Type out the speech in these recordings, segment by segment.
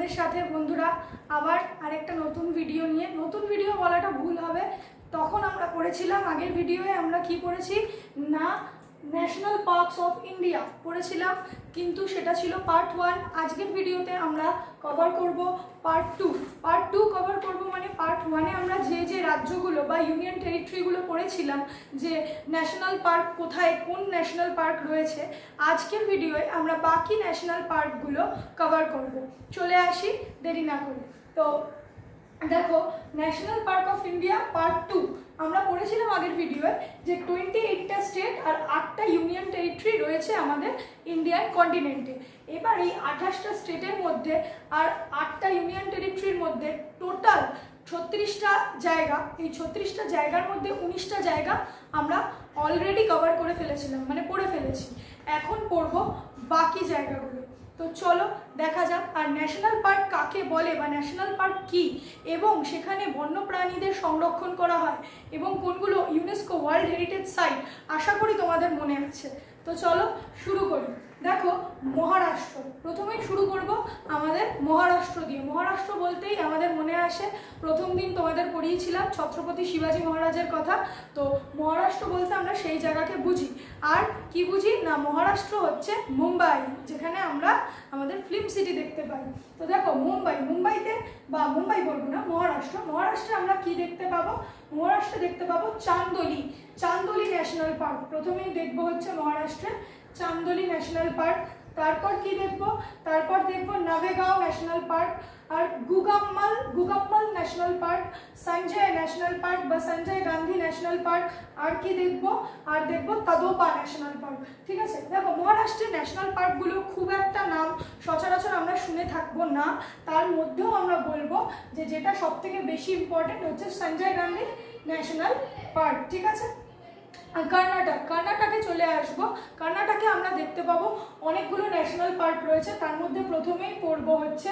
তোমাদের সাথে বন্ধুরা আবার আরেকটা নতুন ভিডিও নিয়ে। নতুন ভিডিও বলাটা ভুল হবে, তখন আমরা পড়েছিলাম আগের ভিডিওয়ে আমরা কি পড়েছি না ন্যাশনাল পার্কস অফ ইন্ডিয়া পড়েছিলাম, কিন্তু সেটা ছিল পার্ট 1। আজকের ভিডিওতে আমরা কভার করব পার্ট 2। পার্ট 2 কভার করব মানে পার্ট 1-এ আমরা যে যে রাজ্যগুলো বা ইউনিয়ন টেরিটরিগুলো পড়েছিলাম যে ন্যাশনাল পার্ক কোথায়, কোন ন্যাশনাল পার্ক রয়েছে, আজকের ভিডিওয়ে আমরা বাকি ন্যাশনাল পার্কগুলো কভার করব। চলে আসি দেরি না করে। তো দেখো, national park of India part 2 আমরা পড়েছিলাম আগের ভিডিওয়ে যে 28টা স্টেট আর 8টা ইউনিয়ন টেরিটরি রয়েছে আমাদের ইন্ডিয়ান কন্টিনেন্টে। এবার এই 28টা স্টেটের মধ্যে আর 8টা ইউনিয়ন টেরিটরির মধ্যে টোটাল 36টা জায়গা, এই 36টা জায়গার মধ্যে 19টা জায়গা আমরা অলরেডি কভার করে ফেলেছিলাম, মানে পড়ে ফেলেছি। এখন পড়ব বাকি জায়গাগুলো। তো চলো দেখা যাক। আর ন্যাশনাল পার্ক কাকে বলে বা ন্যাশনাল পার্ক কি, এবং সেখানে বন্যপ্রাণীদের সংরক্ষণ করা হয় এবং কোনগুলো ইউনেস্কো ওয়ার্ল্ড হেরিটেজ সাইট, আশা করি তোমাদের মনে আছে। তো চলো শুরু করি। দেখো, মহারাষ্ট্র প্রথমেই শুরু করব আমাদের মহারাষ্ট্র দিয়ে। মহারাষ্ট্র বলতেই আমাদের মনে আসে, প্রথম দিন তোমাদের পড়িয়েছিলাম ছত্রপতি শিবাজী মহারাজের কথা। তো মহারাষ্ট্র বলতে আমরা সেই জায়গাকে বুঝি। আর কি বুঝি না, মহারাষ্ট্র হচ্ছে মুম্বাই, যেখানে আমরা আমাদের ফিল্ম সিটি দেখতে পাই। তো দেখো, মুম্বাইতে বা মুম্বাই বলবো না, মহারাষ্ট্রে আমরা কি দেখতে পাবো, মহারাষ্ট্রে দেখতে পাবো চান্দোলি ন্যাশনাল পার্ক। প্রথমেই দেখবো হচ্ছে মহারাষ্ট্রে চান্দোলি ন্যাশনাল পার্ক। তারপর কি দেখবো, তারপর দেখবো নাভেগাঁও ন্যাশনাল পার্ক, আর Gugamal National Park, Sanjay National Park বা সঞ্জয় গান্ধী ন্যাশনাল পার্ক। আর কি দেখবো, আর দেখবো তাদোপা ন্যাশনাল পার্ক। ঠিক আছে, দেখো মহারাষ্ট্রের ন্যাশনাল পার্কগুলো খুব একটা নাম সচরাচর আমরা শুনে থাকবো না, তার মধ্যেও আমরা বলবো যে যেটা সব থেকে বেশি ইম্পর্টেন্ট হচ্ছে সঞ্জয় গান্ধী ন্যাশনাল পার্ক। ঠিক আছে, কর্ণাটকে চলে আসবো। কর্ণাটকে আমরা দেখতে পাবো অনেকগুলো ন্যাশনাল পার্ক রয়েছে, তার মধ্যে প্রথমেই পড়বো হচ্ছে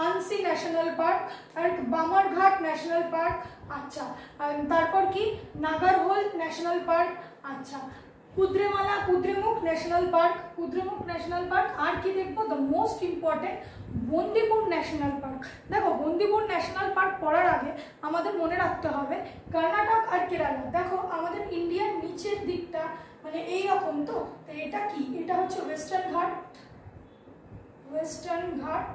আনসি ন্যাশনাল পার্ক আর বামারঘাট ন্যাশনাল পার্ক। আচ্ছা, তারপর কি নাগারহোল ন্যাশনাল পার্ক। আচ্ছা, কুদ্রেমুখ ন্যাশনাল পার্ক। আর কি দেখবো, the most important Bandipur national park. দেখো, বন্দিপুর ন্যাশনাল পার্ক পড়ার আগে আমাদের মনে রাখতে হবে কর্ণাটক আর কেরালা। দেখো, আমাদের ইন্ডিয়ার নিচের দিকটা মানে এই রকম, তো এটা কি, এটা হচ্ছে ওয়েস্টার্ন ঘাট,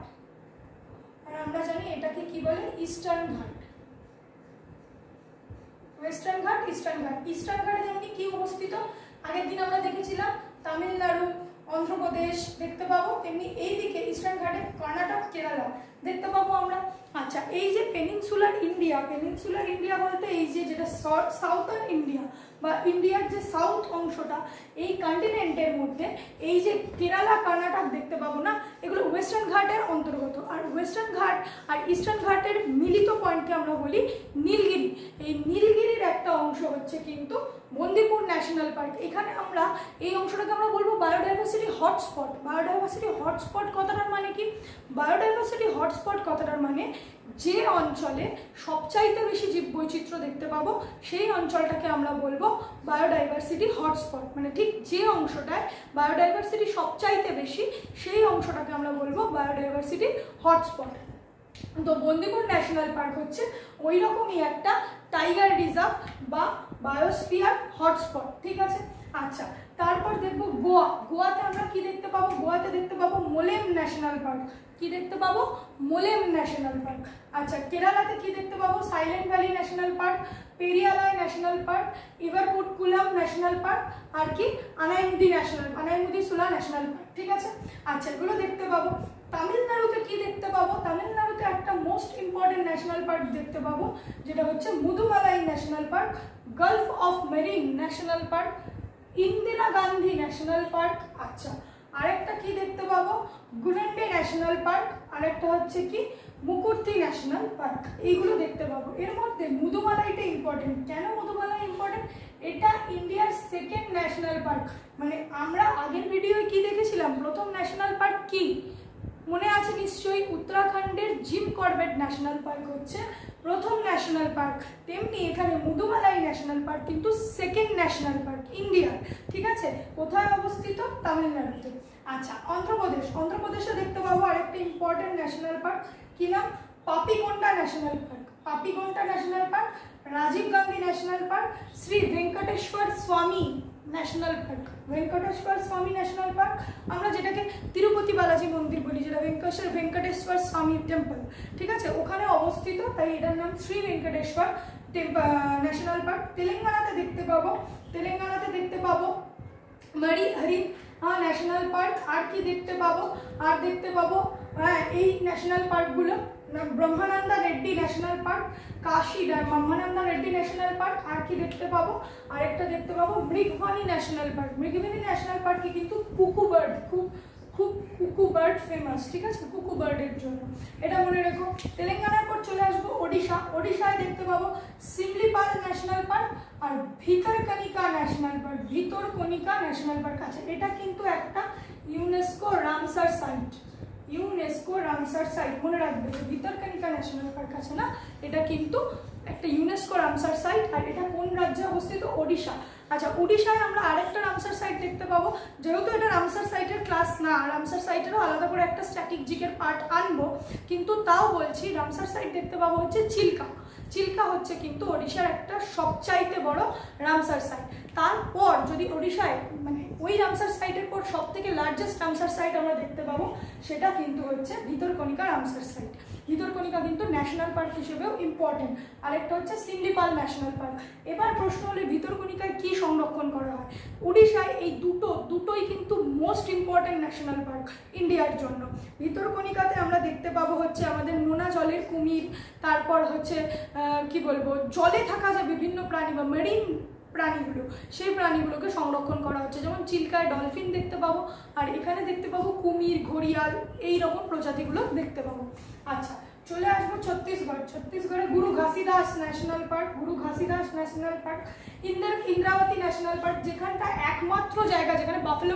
আর আমরা জানি এটাকে কি বলে, ইস্টার্ন ঘাট। ইস্টার্ন ঘাটে যেমনি কি অবস্থিত, আগের দিন আমরা দেখেছিলাম তামিলনাড়ু, অন্ধ্রপ্রদেশ দেখতে পাবো, তেমনি এই দিকে ইস্টার্ন ঘাটে কর্ণাটক, কেরালা দেখতে পাবো আমরা। আচ্ছা, এই যে পেনিনসুলার ইন্ডিয়া বলতে এই যে যেটা সাউথার্ন ইন্ডিয়া বা ইন্ডিয়ার যে সাউথ অংশটা, এই কন্টিনেন্টের মধ্যে এই যে কেরালা, কর্ণাটক দেখতে পাবো না, এগুলো ওয়েস্টার্ন ঘাটের অন্তর্গত। আর ওয়েস্টার্ন ঘাট আর ইস্টার্ন ঘাটের মিলিত পয়েন্টকে আমরা বলি নীলগিরি। এই নীলগিরির একটা অংশ হচ্ছে কিন্তু বন্দিপুর ন্যাশনাল পার্ক। এখানে আমরা এই অংশটাকে আমরা বলবো বায়োডাইভার্সিটি হটস্পট কথাটার মানে কি, বায়োডাইভার্সিটি হটস্পট কথাটার মানে যে অঞ্চলে সবচাইতে বেশি জীববৈচিত্র্য দেখতে পাবো সেই অঞ্চলটাকে আমরা বলবো বায়োডাইভার্সিটি হটস্পট। মানে ঠিক যে অংশটায় বায়োডাইভার্সিটি সবচাইতে বেশি সেই অংশটাকে আমরা বলবো বায়োডাইভার্সিটি হটস্পট। তো বন্দিপুর ন্যাশনাল পার্ক হচ্ছে ওই রকমই একটা টাইগার রিজার্ভ বা বায়োস্ফিয়ার হটস্পট। ঠিক আছে, আচ্ছা, তারপর দেখবো গোয়াতে আমরা কি দেখতে পাবো, গোয়াতে দেখতে পাবো মোলেম ন্যাশনাল পার্ক। কি দেখতে পাবো, মোলেম ন্যাশনাল পার্ক। আচ্ছা, কেরালাতে কি দেখতে পাবো, Silent Valley National Park, Periyar National Park, Eravikulam National Park, আর কি আনাইমুদি সুলা ন্যাশনাল পার্ক। ঠিক আছে, আচ্ছা, এগুলো দেখতে পাবো। তামিলনাড়ুতে কি দেখতে পাবো, তামিলনাড়ুতে একটা মোস্ট ইম্পর্টেন্ট ন্যাশনাল পার্ক দেখতে পাবো, যেটা হচ্ছে Mudumalai national park, Gulf of marine National park, Indira Gandhi National Park. আচ্ছা, আরেকটা কি দেখতে পাবো, গুলেন্ডে ন্যাশনাল পার্ক, আরেকটা হচ্ছে কি মুকুর্তি ন্যাশনাল পার্ক। এইগুলো দেখতে পাবো। এর মধ্যে মুদুমালাইটা ইম্পর্টেন্ট। কেন মুদুমালাই ইম্পর্টেন্ট, এটা ইন্ডিয়ার সেকেন্ড ন্যাশনাল পার্ক। মানে আমরা আগের ভিডিওয়ে কি দেখেছিলাম, প্রথম ন্যাশনাল পার্ক কি মনে আছে নিশ্চয়ই উত্তরাখণ্ডের জিম করবেট ন্যাশনাল পার্ক হচ্ছে প্রথম ন্যাশনাল পার্ক, তেমনি এখানে মুদুমালাই ন্যাশনাল পার্ক কিন্তু সেকেন্ড ন্যাশনাল পার্ক ইন্ডিয়ার। ঠিক আছে, কোথায় অবস্থিত? তামিলনাড়ুতে। আচ্ছা, অন্ধ্রপ্রদেশে দেখতে পাবো আরেকটা ইম্পর্টেন্ট ন্যাশনাল পার্ক, কি নাম? Papikonda National Park. Papikonda National park, Rajiv Gandhi National Park, Sri Venkateswara Swami national park. Venkateswara Swami national park আমরা যেটাকে তিরুপতি বালাজি মন্দির বলি, যেটা ভেঙ্কটেশ্বর স্বামী টেম্পল। ঠিক আছে, ওখানে অবস্থিত, তাই এটার নাম শ্রী ভেঙ্কটেশ্বর ন্যাশনাল পার্ক। তেলেঙ্গানাতে দেখতে পাবো মারি হরি ন্যাশনাল পার্ক। আর কি দেখতে পাবো? এই ন্যাশনাল পার্কগুলো Brahmananda Reddy National Park, Kashi Brahmananda Reddy National Park. আর কি দেখতে পাবো? আরেকটা দেখতে পাবো Mrugavani National Park. Mrugavani national পার্কে কিন্তু কুকু বার্ড, খুব কুকু বার্ড ফেমাস। ঠিক আছে, কুকু বার্ডের জন্য, এটা মনে রেখো। তেলেঙ্গানার পর চলে আসবো ওড়িশায় দেখতে পাবো সিমলিপাল ন্যাশনাল পার্ক আর Bhitarkanika national park. Bhitarkanika national park আছে, এটা কিন্তু একটা ইউনেস্কো রামসার সাইট। মনে রাখবে যে ভিতরকনিকা ন্যাশনাল পার্ক আছে না, এটা কিন্তু একটা ইউনেস্কো রামসার সাইট। আর এটা কোন রাজ্যে অবস্থিত? ওড়িশা। আচ্ছা, উড়িষ্যায় আমরা আরেকটা রামসার সাইট দেখতে পাবো, যেহেতু এটা রামসার সাইটের ক্লাস না, রামসার সাইটেরও আলাদা করে একটা স্ট্যাটিক জিকের পার্ট আনবো, কিন্তু তাও বলছি রামসার সাইট দেখতে পাবো হচ্ছে চিল্কা হচ্ছে কিন্তু ওড়িশার একটা সবচাইতে বড় রামসার সাইট। তারপর যদি ওড়িশায় মানে ওই রামসার সাইটের পর সব থেকে লার্জেস্ট রামসার সাইট আমরা দেখতে পাবো, সেটা কিন্তু হচ্ছে ভিতরকনিকা রামসার সাইট। ভিতরকনিকা কিন্তু ন্যাশনাল পার্ক হিসেবেও ইম্পর্টেন্ট। আরেকটা হচ্ছে সিমলিপাল ন্যাশনাল পার্ক। এবার প্রশ্ন হলে ভিতরকনিকায় কি সংরক্ষণ করা হয়? উড়িষ্যায় এই দুটোই কিন্তু মোস্ট ইম্পর্টেন্ট ন্যাশনাল পার্ক ইন্ডিয়ার জন্য। ভিতরকনিকাতে আমরা দেখতে পাবো হচ্ছে আমাদের নোনা জলের কুমির, তারপর হচ্ছে কি বলবো, জলে থাকা যে বিভিন্ন প্রাণী বা মেরিন প্রাণীগুলো, সেই প্রাণীগুলোকে সংরক্ষণ করা হচ্ছে। যেমন চিল্কায় ডলফিন দেখতে পাবো, আর এখানে দেখতে পাবো কুমির, ঘড়িয়াল, এই রকম প্রজাতিগুলো দেখতে পাবো। আচ্ছা, চলে আসবো ছত্তিশগড়ে গুরু Ghasidas national park. Indravati national park, যেখানটা একমাত্র জায়গা যেখানে বাফেলো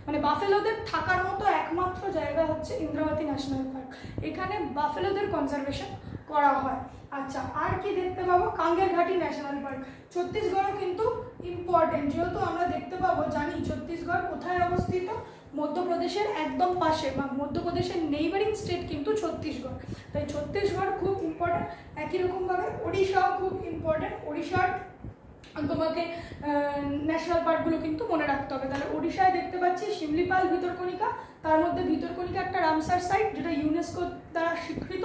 মানে বাফেলোদের থাকার মতো একমাত্র জায়গা হচ্ছে ইন্দ্রাবতী ন্যাশনাল পার্ক। এখানে বাফেলোদের কনজারভেশন করা হয়। আচ্ছা, আর কি দেখতে পাবো? কাঙ্গেরঘাটি ন্যাশনাল পার্ক। ছত্তিশগড়ও কিন্তু ইম্পর্টেন্ট, যেহেতু আমরা দেখতে পাবো, জানি ছত্তিশগড় কোথায় অবস্থিত? মধ্যপ্রদেশের একদম পাশে, বা মধ্যপ্রদেশের নেইবারিং স্টেট কিন্তু ছত্তিশগড়, তাই ছত্তিশগড় খুব ইম্পর্টেন্ট। একই রকমভাবে ওড়িশাও খুব ইম্পর্টেন্ট। ওড়িশার তোমাকে ন্যাশনাল পার্কগুলো কিন্তু মনে রাখতে হবে। তাহলে ওড়িশায় দেখতে পাচ্ছি শিমলিপাল, ভিতরকনিকা, তার মধ্যে ভিতরকনিকা একটা রামসার সাইট যেটা ইউনেস্কো দ্বারা স্বীকৃত।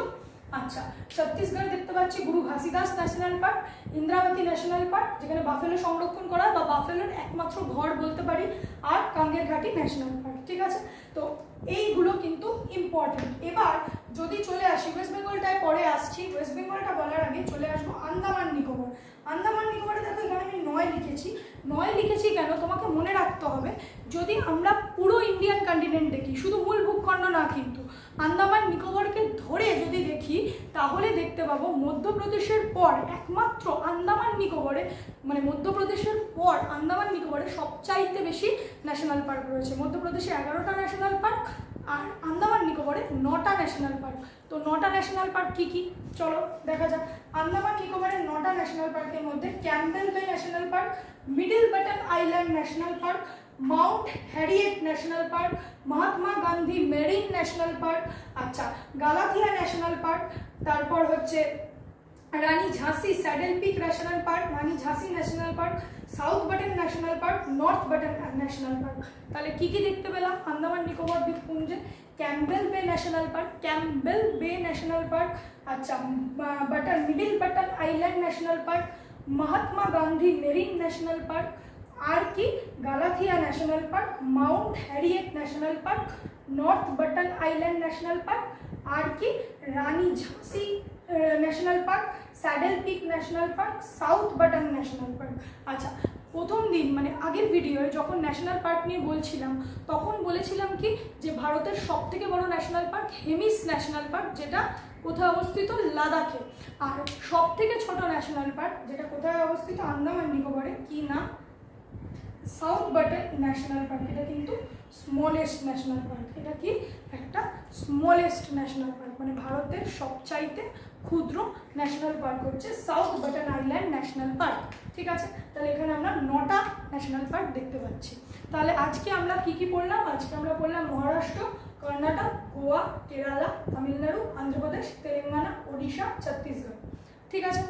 আচ্ছা, ছত্তিশগড়ে দেখতে পাচ্ছি গুরু Ghasidas national park, Indravati national park যেখানে বাফেলো সংরক্ষণ করা বা বাফেলোর একমাত্র ঘর বলতে পারি, আর কাঙ্গেরঘাটি ন্যাশনাল পার্ক। ঠিক আছে, তো এইগুলো কিন্তু ইম্পর্টেন্ট। এবার যদি চলে আসি ওয়েস্ট বেঙ্গলটায়, পরে আসছি, ওয়েস্ট বেঙ্গলটা বলার আগে চলে আসবো আন্দামান নিকোবর। আন্দামান নিকোবরে দেখো এখানে আমি 9 লিখেছি কেন তোমাকে মনে রাখতে হবে। যদি আমরা পুরো ইন্ডিয়ান কন্টিনেন্ট দেখি, শুধু মূল ভূখণ্ড না, কিন্তু আন্দামান নিকোবরকে ধরে যদি দেখি, তাহলে দেখতে পাবো মধ্যপ্রদেশের পর একমাত্র আন্দামান নিকোবরে, মানে মধ্যপ্রদেশের পর আন্দামান নিকোবরে সবচাইতে বেশি ন্যাশনাল পার্ক রয়েছে। মধ্যপ্রদেশে 11টা ন্যাশনাল পার্ক আর আন্দামান নিকোবরে 9টা ন্যাশনাল পার্ক। তো 9টা ন্যাশনাল পার্ক কি কি, চলো দেখা যাক। আন্দামান নিকোবরের 9টা ন্যাশনাল পার্কের মধ্যে Campbell Bay National Park, Middle Button Island National Park, Mount Harriet National Park, Mahatma Gandhi Marine National Park, আচ্ছা গালাথিয়া ন্যাশনাল পার্ক, তারপর হচ্ছে রানী ঝাঁসি Saddle Peak National Park, Rani ঝাঁসি National Park, South Button National Park, North Button National Park. তাহলে কি কি দেখতে পেলাম আন্দামান নিকোবর দ্বীপপুঞ্জে? ক্যাম্পবেল বে ন্যাশনাল পার্ক, আচ্ছা Middle Button Island National Park, Mahatma Gandhi Marine National Park, আর কি Galathea National Park, Mount Harriet National Park, North Button Island National Park, আর কি রানী ঝাঁসি National Park, Saddle Peak National Park, South Button National Park. আচ্ছা, প্রথম দিন মানে আগের ভিডিওয়ে যখন ন্যাশনাল পার্ক নিয়ে বলছিলাম, তখন বলেছিলাম কি যে ভারতের সবথেকে বড় national park Hemis national park, যেটা কোথায় অবস্থিত? লাদাখে। আর সবথেকে ছোট ন্যাশনাল পার্ক যেটা কোথায় অবস্থিত? আন্দামান নিকোবরে। কি নাম? South Button National park. এটা কিন্তু স্মলেস্ট ন্যাশনাল পার্ক। এটা কি একটা স্মলেস্ট ন্যাশনাল পার্ক, মানে ভারতের সবচাইতে ক্ষুদ্র ন্যাশনাল পার্ক হচ্ছে south button Island National Park. ঠিক আছে, তাহলে এখানে আমরা 9টা ন্যাশনাল পার্ক দেখতে পাচ্ছি। তাহলে আজকে আমরা কি কি পড়লাম? আজকে আমরা পড়লাম মহারাষ্ট্র, কর্ণাটক, গোয়া, কেরালা, তামিলনাড়ু, অন্ধ্রপ্রদেশ, তেলেঙ্গানা, ওড়িশা, ছত্তিশগড়। ঠিক আছে,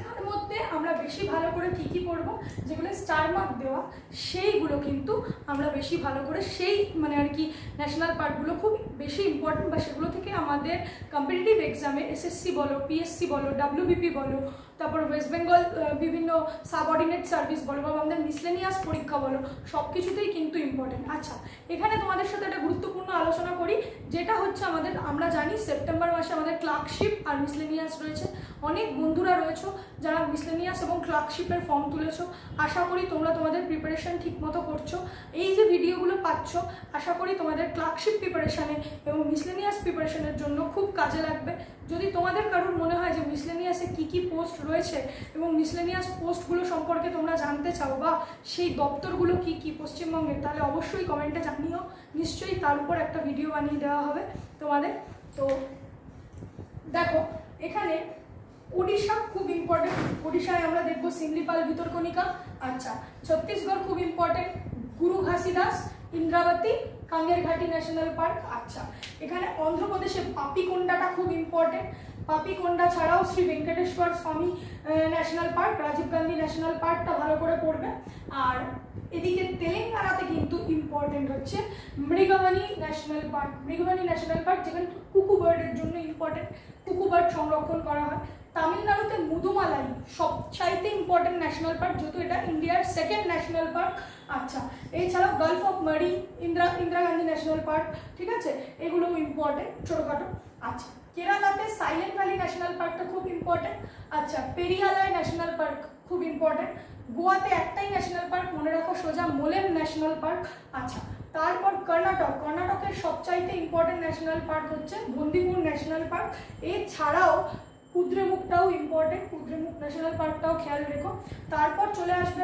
তার মধ্যে আমরা বেশি ভালো করে কী কী পড়বো, যেগুলো স্টার মার্ক দেওয়া সেইগুলো কিন্তু আমরা বেশি ভালো করে সেই মানে আর কি ন্যাশনাল পার্কগুলো খুব বেশি ইম্পর্টেন্ট, বা সেগুলো থেকে আমাদের কম্পিটিটিভ এক্সামে এসএসসি বলো, পিএসসি বলো, ডাব্লিউবিপি বলো, তারপর ওয়েস্ট বেঙ্গল বিভিন্ন সাবঅর্ডিনেট সার্ভিস বলো, বা আমাদের মিসলেনিয়াস পরীক্ষা বলো, সব কিছুতেই কিন্তু ইম্পর্টেন্ট। আচ্ছা, এখানে তোমাদের সাথে একটা গুরুত্বপূর্ণ আলোচনা করি, যেটা হচ্ছে আমরা জানি সেপ্টেম্বর মাসে আমাদের ক্লার্কশিপ আর মিসলেনিয়াস রয়েছে। অনেক বন্ধুরা রয়েছে যারা মিসলেনিয়াস এবং ক্লার্কশিপের ফর্ম তুলেছো। আশা করি তোমরা তোমাদের প্রিপারেশন ঠিকমতো করছো। এই যে ভিডিওগুলো পাচ্ছ, আশা করি তোমাদের ক্লার্কশিপ প্রিপারেশানে এবং মিসলেনিয়াস প্রিপারেশনের জন্য খুব কাজে লাগবে। যদি তোমাদের কারোর মনে হয় যে মিসলেনিয়াসে কী কী পোস্ট রয়েছে এবং মিসলেনিয়াস পোস্টগুলো সম্পর্কে তোমরা জানতে চাও, বা সেই দপ্তরগুলো কী কী পশ্চিমবঙ্গের, তাহলে অবশ্যই কমেন্টে জানিও, নিশ্চয়ই তার উপর একটা ভিডিও বানিয়ে দেওয়া হবে তোমাদের। তো দেখো এখানে ওড়িশা খুব ইম্পর্টেন্ট, ওড়িশায় আমরা দেখবো সিমলিপাল ভিতরকণিকা। আচ্ছা, ছত্তিশগড় খুব ইম্পর্টেন্ট, গুরু ঘাসিদাস, ইন্দ্রাবতী, কাঙ্গের ঘাটি ন্যাশনাল পার্ক। আচ্ছা, এখানে অন্ধ্রপ্রদেশে পাপিকোন্ডাটা খুব ইম্পর্টেন্ট। পাপিকোন্ডা ছাড়াও Shri Venkateswara Swami national park, Rajiv Gandhi national পার্কটা ভালো করে পড়বে। আর এদিকে তেলেঙ্গানাতে কিন্তু ইম্পর্টেন্ট হচ্ছে মৃগবনী ন্যাশনাল পার্ক। মৃগবনী ন্যাশনাল পার্ক যেখানে কুকু বার্ডের জন্য ইম্পর্টেন্ট, কুকু বার্ড সংরক্ষণ করা হয়। তামিলনাড়ুতে মুদুমালাই সবচাইতে ইম্পর্টেন্ট ন্যাশনাল পার্ক, যেহেতু এটা ইন্ডিয়ার সেকেন্ড ন্যাশনাল পার্ক। আচ্ছা, এছাড়াও গালফ অফ মারি, ইন্দিরা গান্ধী ন্যাশনাল পার্ক। ঠিক আছে, এগুলোও ইম্পর্টেন্ট ছোটোখাটো। আচ্ছা, কেরালাতে সাইলেন্ট ভ্যালি ন্যাশনাল পার্কটা খুব ইম্পর্টেন্ট। আচ্ছা, পেরিয়ালাই ন্যাশনাল পার্ক খুব ইম্পর্টেন্ট। গোয়াতে একটাই ন্যাশনাল পার্ক, মনে রাখো সোজা, মোলেম ন্যাশনাল পার্ক। আচ্ছা, তারপর কর্ণাটকের সবচাইতে ইম্পর্টেন্ট ন্যাশনাল পার্ক হচ্ছে বন্দিপুর ন্যাশনাল পার্ক। এছাড়াও কুদ্রেমুখটাও ইম্পর্টেন্ট, কুদ্রেমুখ ন্যাশনাল পার্কটাও খেয়াল রেখো। তারপর চলে আসবে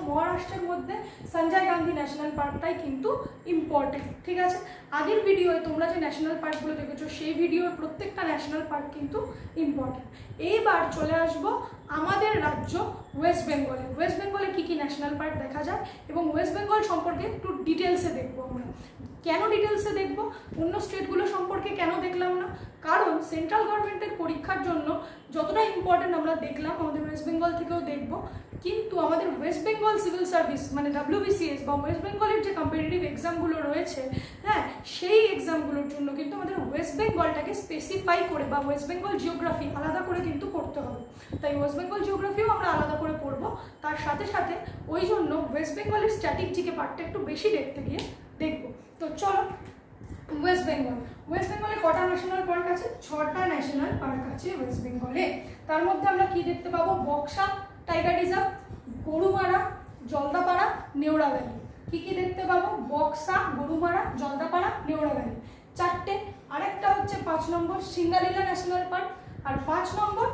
মহারাষ্ট্রের মধ্যে সঞ্জয় গান্ধী ন্যাশনাল পার্কটাই কিন্তু ইম্পর্টেন্ট। ঠিক আছে, আগের ভিডিওয় তোমরা যে ন্যাশনাল পার্কগুলো দেখেছো সেই ভিডিওর প্রত্যেকটা ন্যাশনাল পার্ক কিন্তু ইম্পর্টেন্ট। এইবার চলে আসবো আমাদের রাজ্য ওয়েস্ট বেঙ্গলে। ওয়েস্ট বেঙ্গলে কী কী ন্যাশনাল পার্ক দেখা যায় এবং ওয়েস্ট বেঙ্গল সম্পর্কে একটু ডিটেলসে দেখবো আমরা। কেন ডিটেলসে দেখব, অন্য স্টেটগুলো সম্পর্কে কেন দেখলাম না? কারণ সেন্ট্রাল গভর্নমেন্টের পরীক্ষার জন্য যতটা ইম্পর্টেন্ট আমরা দেখলাম, আমাদের ওয়েস্ট বেঙ্গল থেকেও দেখব, কিন্তু আমাদের ওয়েস্ট বেঙ্গল সিভিল সার্ভিস মানে WBCS বা ওয়েস্ট বেঙ্গলের যে কম্পিটিটিভ এক্সামগুলো রয়েছে, হ্যাঁ, সেই এক্সামগুলোর জন্য কিন্তু আমাদের ওয়েস্ট বেঙ্গলটাকে স্পেসিফাই করে বা ওয়েস্ট বেঙ্গল জিওগ্রাফি আলাদা করে কিন্তু পড়তে হবে। তাই ওয়েস্ট বেঙ্গল জিওগ্রাফিও আমরা আলাদা করে পড়বো। তার সাথে সাথে ওই জন্য ওয়েস্ট বেঙ্গলের স্ট্যাটিক জিকে পার্টটা একটু বেশি দেখতে গিয়ে দেখবো। তো চলো, ওয়েস্ট বেঙ্গলে কটা ন্যাশনাল পার্ক আছে? 6টা ন্যাশনাল পার্ক আছে ওয়েস্ট বেঙ্গলে। তার মধ্যে আমরা কি দেখতে পাবো? Buxa Tiger Reserve, Gorumara, Jaldapara, Neora Valley. কি দেখতে পাবো? বক্সা, গরুমারা, জলদাপাড়া, নেওড়া ভ্যালি 4টে। আরেকটা হচ্ছে 5 নম্বর সিঙ্গালীলা ন্যাশনাল পার্ক। আর 5 নম্বর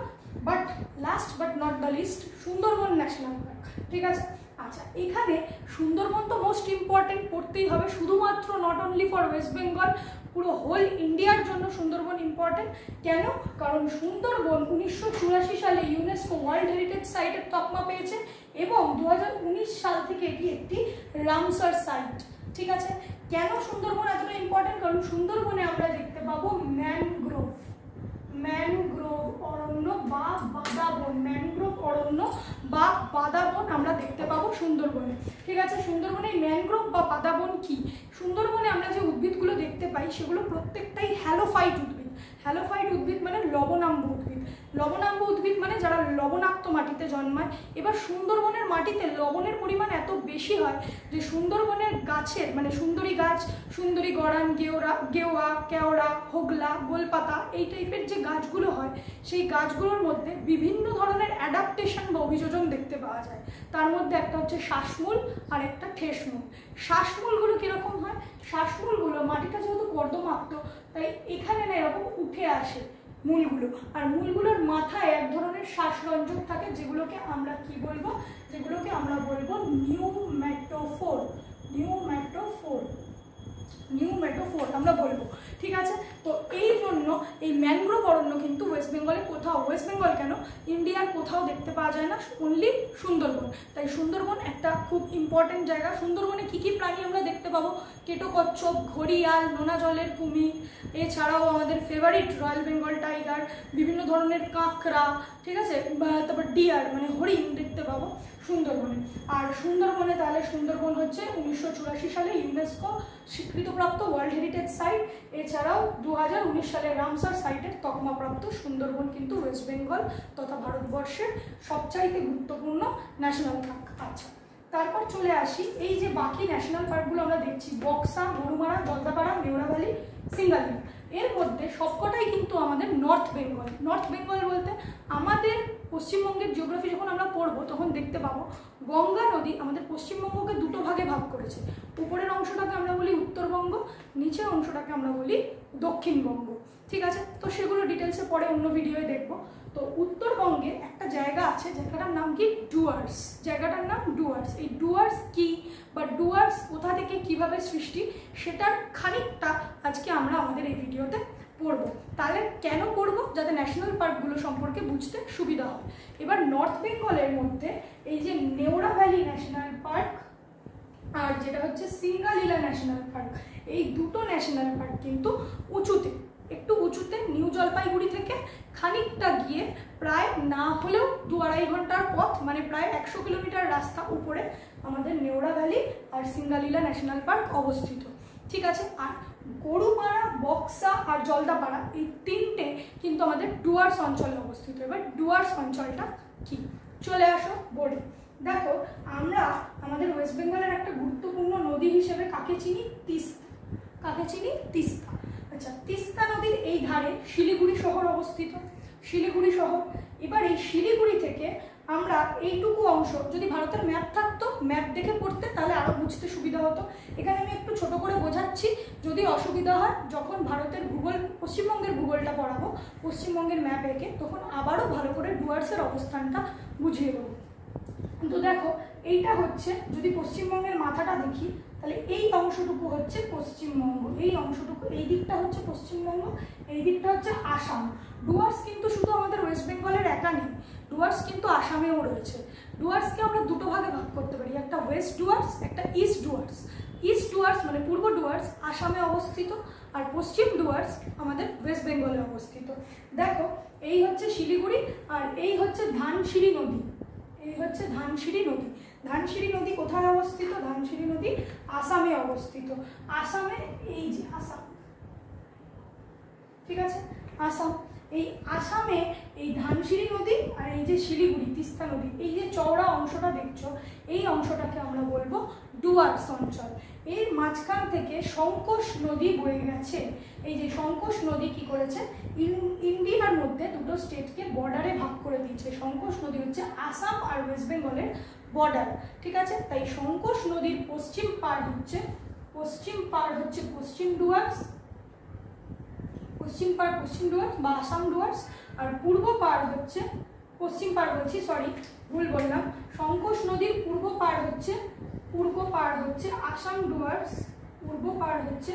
last but not the list Sundarban National Park. ঠিক আছে, আচ্ছা, এখানে সুন্দরবন তো মোস্ট ইম্পর্টেন্ট, পড়তেই হবে, শুধুমাত্র not only for West Bengal, পুরো হোল ইন্ডিয়ার জন্য সুন্দরবন ইম্পর্টেন্ট। কেন? কারণ সুন্দরবন 1984 সালে ইউনেস্কো ওয়ার্ল্ড হেরিটেজ সাইটের তকমা পেয়েছে এবং 2019 সাল থেকে এটি একটি রামসার সাইট। ঠিক আছে, কেন সুন্দরবন এতটা ইম্পর্টেন্ট? কারণ সুন্দরবনে আমরা দেখতে পাবো ম্যানগ্রোভ অরণ্য বা বাদাবন, ম্যানগ্রোভ অরণ্য বা বাদাবন আমরা দেখতে পাবো সুন্দরবনে। ঠিক আছে, সুন্দরবনে ম্যানগ্রোভ বা বাদাবন কি? সুন্দরবনে আমরা যে উদ্ভিদগুলো দেখতে পাই সেগুলো প্রত্যেকটাই হ্যালোফাইট উদ্ভিদ। হ্যালোফাইট উদ্ভিদ মানে লবণাম্ব উদ্ভিদ। লবণাম্ব উদ্ভিদ মানে যারা লবণাক্ত মাটিতে জন্মায়। এবার সুন্দরবনের মাটিতে লবণের পরিমাণ এত বেশি হয় যে সুন্দরবনের গাছের মানে সুন্দরী গাছ, সুন্দরী গড়ান, গেওয়া, কেওড়া, হোগলা, গোলপাতা, এই টাইপের যে গাছগুলো হয় সেই গাছগুলোর মধ্যে বিভিন্ন ধরনের অ্যাডাপ্টেশন বা অভিযোজন দেখতে পাওয়া যায়। তার মধ্যে একটা হচ্ছে শ্বাসমূল আর একটা ঠেসমূল। শ্বাসমূলগুলো কীরকম হয়? শ্বাসমূলগুলো মাটিটা যেহেতু কর্দমাক্ত তাই এখানে না এরকম উঠে আসে মূলগুলো, আর মূলগুলোর মাথায় এক ধরনের শ্বাসরঞ্জক থাকে যেগুলোকে আমরা কি বলবো? যেগুলোকে আমরা বলবো নিউম্যাটোফোর। নিউ মেট্রোফোর আমরা বলবো, ঠিক আছে। তো এই জন্য এই ম্যানগ্রোভ অরণ্য কিন্তু ওয়েস্ট বেঙ্গলে কোথাও, ওয়েস্ট বেঙ্গল কেন ইন্ডিয়ার কোথাও দেখতে পাওয়া যায় না, অনলি সুন্দরবন। তাই সুন্দরবন একটা খুব ইম্পর্টেন্ট জায়গা। সুন্দরবনে কী কী প্রাণী আমরা দেখতে পাবো? কেটো কচ্ছপ, ঘড়িয়াল, নোনা জলের কুমির, এছাড়াও আমাদের ফেভারিট রয়্যাল বেঙ্গল টাইগার, বিভিন্ন ধরনের কাঁকড়া, ঠিক আছে, তারপর ডিয়ার মানে হরিণ দেখতে পাবো সুন্দরবনে। আর সুন্দরবনে তাহলে সুন্দরবন হচ্ছে 1984 সালে ইউনেস্কো স্বীকৃতপ্রাপ্ত ওয়ার্ল্ড হেরিটেজ সাইট। এছাড়াও 2019 সালে রামসার সাইটের তকমাপ্রাপ্ত সুন্দরবন কিন্তু ওয়েস্ট বেঙ্গল তথা ভারতবর্ষের সবচাইতে গুরুত্বপূর্ণ ন্যাশনাল পার্ক। আচ্ছা, তারপর চলে আসি এই যে বাকি ন্যাশনাল পার্কগুলো আমরা দেখছি, বক্সা, গরুমারা, জলদাপাড়া, নেওড়া ভ্যালি, সিঙ্গালিলা, এর মধ্যে সবকটাই কিন্তু আমাদের নর্থ বেঙ্গল। নর্থ বেঙ্গল বলতে আমাদের পশ্চিমবঙ্গের জিওগ্রাফি যখন আমরা পড়বো তখন দেখতে পাবো গঙ্গা নদী আমাদের পশ্চিমবঙ্গকে দুটো ভাগে ভাগ করেছে। উপরের অংশটাকে আমরা বলি উত্তরবঙ্গ, নিচের অংশটাকে আমরা বলি দক্ষিণবঙ্গ, ঠিক আছে। তো সেগুলো ডিটেলসে পরে অন্য ভিডিওয়ে দেখবো। তো উত্তরবঙ্গে একটা জায়গা আছে, জায়গাটার নাম কি? ডুয়ার্স। জায়গাটার নাম ডুয়ার্স। এই ডুয়ার্স কি বা ডুয়ার্স কোথা থেকে কিভাবে সৃষ্টি, সেটার খানিকটা আজকে আমরা আমাদের এই ভিডিওতে পড়বো। তাহলে কেন পড়বো? যাতে ন্যাশনাল পার্কগুলো সম্পর্কে বুঝতে সুবিধা হয়। এবার নর্থ বেঙ্গলের মধ্যে এই যে নেওড়া ভ্যালি ন্যাশনাল পার্ক আর যেটা হচ্ছে সিঙ্গালিলা ন্যাশনাল পার্ক, এই দুটো ন্যাশনাল পার্ক কিন্তু উঁচুতে, একটু উঁচুতে, নিউ জলপাইগুড়ি থেকে খানিকটা গিয়ে প্রায় না হলেও 2-2.5 ঘন্টার পথ, মানে প্রায় 100 কিলোমিটার রাস্তা উপরে আমাদের নেওড়া ভ্যালি আর সিঙ্গালিলা ন্যাশনাল পার্ক অবস্থিত, ঠিক আছে। আর গরুমারা, বক্সা আর জলদাপাড়া এই তিনটে কিন্তু আমাদের ডুয়ার্স অঞ্চলে অবস্থিত। এবার ডুয়ার্স অঞ্চলটা কি? চলে আসো বোর্ডে। দেখো, আমরা আমাদের ওয়েস্ট বেঙ্গলের একটা গুরুত্বপূর্ণ নদী হিসেবে কাকে চিনি? তিস্তা। কাকে চিনি? তিস্তা। আচ্ছা, তিস্তা নদীর এই ধারে শিলিগুড়ি শহর অবস্থিত। শিলিগুড়ি শহর। এবার এই শিলিগুড়ি থেকে আমরা এইটুকু অংশ, যদি ভারতের ম্যাপ থাকতো, ম্যাপ দেখে পড়তে, তাহলে আরও বুঝতে সুবিধা হতো। এখানে আমি একটু ছোট করে বোঝাচ্ছি, যদি অসুবিধা হয় যখন ভারতের ভূগোল, পশ্চিমবঙ্গের ভূগোলটা পড়াবো, পশ্চিমবঙ্গের ম্যাপ এঁকে, তখন আবারও ভালো করে ডুয়ার্সের অবস্থানটা বুঝিয়ে দেবো। তো দেখো, এইটা হচ্ছে, যদি পশ্চিমবঙ্গের মাথাটা দেখি, তাহলে এই অংশটুকু হচ্ছে পশ্চিমবঙ্গ, এই অংশটুকু, এই দিকটা হচ্ছে পশ্চিমবঙ্গ, এই দিকটা হচ্ছে আসাম। ডুয়ার্স কিন্তু শুধু আমাদের ওয়েস্ট বেঙ্গলের একা নেই, ডুয়ার্স কিন্তু আসামেও রয়েছে। ডুয়ার্সকে আমরা দুটো ভাগে ভাগ করতে পারি, একটা ওয়েস্ট ডুয়ার্স, একটা ইস্ট ডুয়ার্স। ইস্ট ডুয়ার্স মানে পূর্ব ডুয়ার্স আসামে অবস্থিত, আর পশ্চিম ডুয়ার্স আমাদের ওয়েস্ট বেঙ্গলে অবস্থিত। দেখো, এই হচ্ছে শিলিগুড়ি আর এই হচ্ছে ধানসিঁড়ি নদী। এই হচ্ছে ধানসিঁড়ি নদী। ধানসিঁড়ি নদী কোথায় অবস্থিত? ধানসিঁড়ি নদী আসামে অবস্থিত। আসামে, এই যে আসাম, ঠিক আছে, আসাম। এই আসামে এই ধানসিঁড়ি নদী আর এই যে শিলিগুড়ি তিস্তা নদী, এই যে চওড়া অংশটা দেখছো, এই অংশটাকে আমরা বলবো ডুয়ার্স অঞ্চল। এর মাঝখান থেকে সংকোশ নদী বয়ে গেছে। এই যে সংকোশ নদী কি করেছে? ইন্ডিয়ার মধ্যে দুটো স্টেটকে বর্ডারে ভাগ করে দিয়েছে। সংকোশ নদী হচ্ছে আসাম আর ওয়েস্ট বেঙ্গলের বর্ডার, ঠিক আছে। তাই সংকোশ নদীর পশ্চিম পাড় হচ্ছে পশ্চিম ডুয়ার্স, পশ্চিম ডুয়ার্স বা আসাম ডুয়ার্স, আর পূর্ব পাড় হচ্ছে, পশ্চিম পাড় বলছি, সরি ভুল বললাম, সংকোশ নদীর পূর্ব পাড় হচ্ছে আসাম ডুয়ার্স, পূর্ব পাড় হচ্ছে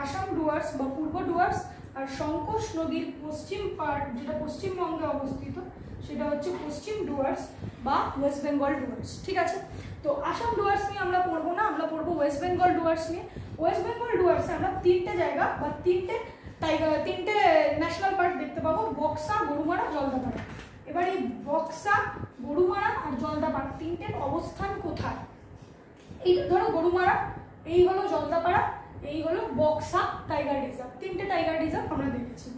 আসাম ডুয়ার্স বা পূর্ব ডুয়ার্স, আর সংকোশ নদীর পশ্চিম পাড় যেটা পশ্চিমবঙ্গে অবস্থিত সেটা হচ্ছে পশ্চিম ডুয়ার্স বা ওয়েস্ট বেঙ্গল ডুয়ার্স, ঠিক আছে। তো আসাম ডুয়ার্স নিয়ে আমরা পড়বো না, আমরা পড়বো ওয়েস্ট বেঙ্গল ডুয়ার্স নিয়ে। ওয়েস্ট বেঙ্গল ডুয়ার্সে আমরা তিনটে জায়গা বা তিনটে ন্যাশনাল পার্ক দেখতে পাবো, বক্সা, গরুমারা, জলদাপাড়া। এবার এই বক্সা, গরুমারা আর জলদাপাড়া তিনটের অবস্থান কোথায়? এই ধরো গরুমারা, এই হলো জলদাপাড়া, এই হলো বক্সা টাইগার রিজার্ভ। তিনটে টাইগার রিজার্ভ আমরা দেখেছি।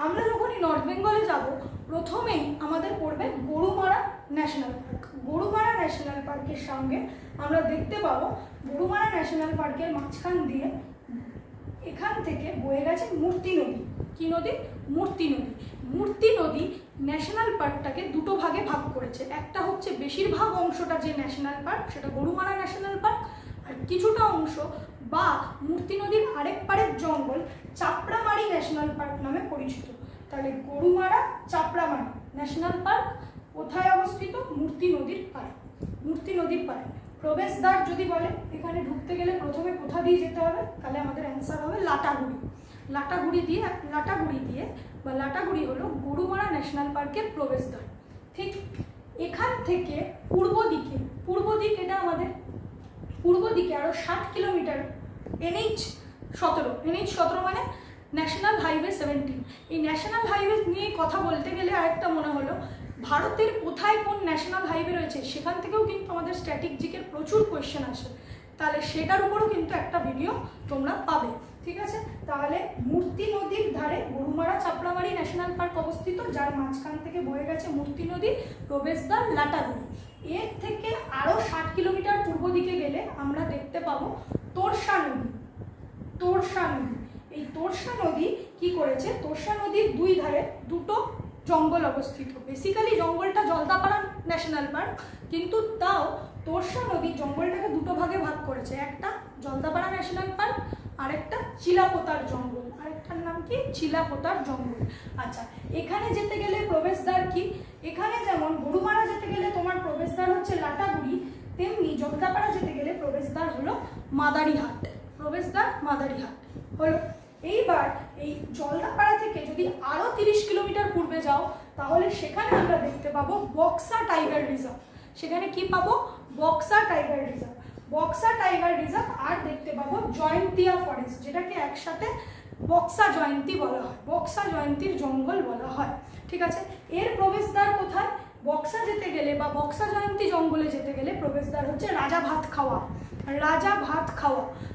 আমরা যখনই নর্থ বেঙ্গলে যাব, প্রথমেই আমাদের পড়বে Gorumara national park. Gorumara national পার্কের সঙ্গে আমরা দেখতে পাবো গরুমারা ন্যাশনাল পার্কের মাঝখান দিয়ে এখান থেকে বয়ে গেছে মূর্তি নদী। কি নদী? মূর্তি নদী। মূর্তি নদী ন্যাশনাল পার্কটাকে দুটো ভাগে ভাগ করেছে। একটা হচ্ছে বেশিরভাগ অংশটা যে ন্যাশনাল পার্ক সেটা গরুমারা ন্যাশনাল পার্ক, আর কিছুটা অংশ বা মূর্তি নদীর আরেক পাড়ের জঙ্গল চাপড়ামারি ন্যাশনাল পার্ক নামে পরিচিত। তাহলে গরুমারা, চাপড়ামারি ন্যাশনাল পার্ক কোথায় অবস্থিত? মূর্তি নদীর পাড়ে। মূর্তি নদীর পাড়ে। প্রবেশদ্বার যদি বলে এখানে ঢুকতে গেলে প্রথমে কোথা দিয়ে যেতে হবে, তাহলে আমাদের অ্যান্সার হবে লাটাগুড়ি। লাটাগুড়ি হলো গরুমারা ন্যাশনাল পার্কের প্রবেশদ্বার। ঠিক এখান থেকে পূর্ব দিক এটা আমাদের পূর্ব দিকে আরো 60 কিলোমিটার NH17 মানে ন্যাশনাল হাইওয়ে 17। এই ন্যাশনাল হাইওয়ে নিয়ে কথা বলতে গেলে আরেকটা মনে হলো, ভারতের কোথায় কোন ন্যাশনাল হাইওয়ে রয়েছে সেখান থেকেও কিন্তু আমাদের স্ট্র্যাটেজিকের প্রচুর কোয়েশ্চেন আসে, তাহলে সেটার উপরও কিন্তু একটা ভিডিও তোমরা পাবে। ঠিক আছে, তাহলে মূর্তি নদীর ধারে গরুমারা চাপড়ামারি ন্যাশনাল পার্ক অবস্থিত, যার মাঝখান থেকে বয়ে গেছে মূর্তি নদী, প্রবেশদ্বার লাটাগুড়ি। এর থেকে আরও 60 কিলোমিটার পূর্ব দিকে গেলে আমরা দেখতে পাবো তোরসা নদী। এই তোরসা নদী কি করেছে, তোরসা নদীর দুই ধারে দুটো জঙ্গল অবস্থিত। বেসিক্যালি জঙ্গলটা জলদাপাড়া ন্যাশনাল পার্ক, কিন্তু তাও তোরসা নদী জঙ্গলটাকে দুটো ভাগে ভাগ করেছে, একটা জলদাপাড়া ন্যাশনাল পার্ক, আরেকটা চিলাপোতার জঙ্গল, আরেকটার নাম কি চিলাপোতার জঙ্গল। আচ্ছা, এখানে যেতে গেলে প্রবেশদ্বার কি, এখানে যেমন গরুমারা যেতে গেলে তোমার প্রবেশদ্বার হচ্ছে লাটাগুড়ি, তেমনি জলদাপাড়া যেতে গেলে প্রবেশদ্বার হলো মাদারিহাট। হলো। এইবার এই জলদাপাড়া থেকে যদি আরো 30 কিলোমিটার পূর্বে যাও, তাহলে সেখানে আমরা দেখতে পাবো বক্সা টাইগার রিজার্ভ। সেখানে কি পাবো, বক্সা টাইগার রিজার্ভ। আর দেখতে পাবো জয়ন্তিয়া ফরেস্ট, যেটাকে একসাথে বক্সা জয়ন্তী বলা হয়, বক্সা জয়ন্তীর জঙ্গল বলা হয়। ঠিক আছে, এর প্রবেশদ্বার কোথায়, বক্সা যেতে গেলে বা বক্সা জয়ন্তী জঙ্গলে যেতে গেলে প্রবেশদ্বার হচ্ছে রাজা ভাত খাওয়া।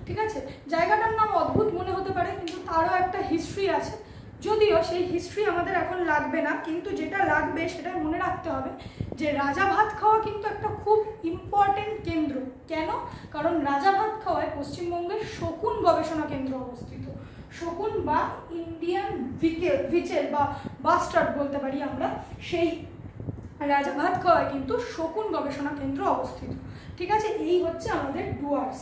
ঠিক আছে, জায়গাটার নাম অদ্ভুত মনে হতে পারে, কিন্তু তারও একটা হিস্ট্রি আছে, যদিও সেই হিস্ট্রি আমাদের এখন লাগবে না, কিন্তু যেটা লাগবে সেটা মনে রাখতে হবে যে রাজা ভাত খাওয়া কিন্তু একটা খুব ইম্পর্টেন্ট কেন্দ্র। কেন, কারণ রাজা ভাত খাওয়ায় পশ্চিমবঙ্গের শকুন গবেষণা কেন্দ্র অবস্থিত। শকুন বা ইন্ডিয়ান ভিচেল বা বাস্টার্ড বলতে পারি আমরা, সেই রাজা ভাত খাওয়ায় কিন্তু শকুন গবেষণা কেন্দ্র অবস্থিত। ঠিক আছে, এই হচ্ছে আমাদের ডুয়ার্স।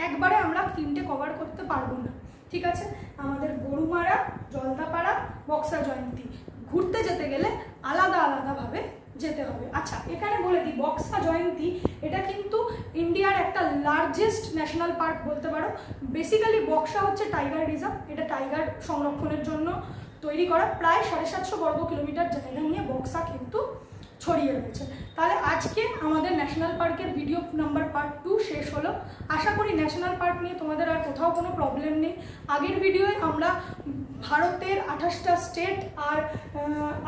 একবারে আমরা 3টে কভার করতে পারবো না। ঠিক আছে, আমাদের গরুমারা, জলদাপাড়া, বক্সা জয়ন্তী ঘুরতে যেতে গেলে আলাদাভাবে যেতে হবে। আচ্ছা, এখানে বলে দিই, বক্সা জয়ন্তী এটা কিন্তু ইন্ডিয়ার একটা লার্জেস্ট ন্যাশনাল পার্ক বলতে পারো। বেসিক্যালি বক্সা হচ্ছে টাইগার রিজার্ভ, এটা টাইগার সংরক্ষণের জন্য তৈরি করা। প্রায় 750 বর্গ কিলোমিটার জায়গা নিয়ে বক্সা কিন্তু ছড়িয়ে রয়েছে। তাহলে আজকে আমাদের ন্যাশনাল পার্কের ভিডিও নাম্বার পার্ট 2 শেষ হলো। আশা করি ন্যাশনাল পার্ক নিয়ে তোমাদের আর কোথাও কোনো প্রবলেম নেই। আগের ভিডিওয়ে আমরা ভারতের 28টা স্টেট আর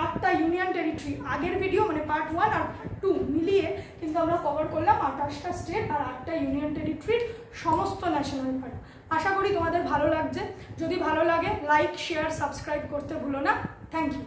8টা ইউনিয়ন টেরিটরি, আগের ভিডিও মানে পার্ট 1 আর পার্ট 2 মিলিয়ে কিন্তু আমরা কভার করলাম 28টা স্টেট আর 8টা ইউনিয়ন টেরিটরির সমস্ত ন্যাশনাল পার্ক। আশা করি তোমাদের ভালো লাগছে। যদি ভালো লাগে লাইক, শেয়ার, সাবস্ক্রাইব করতে ভুলো না। Thank you.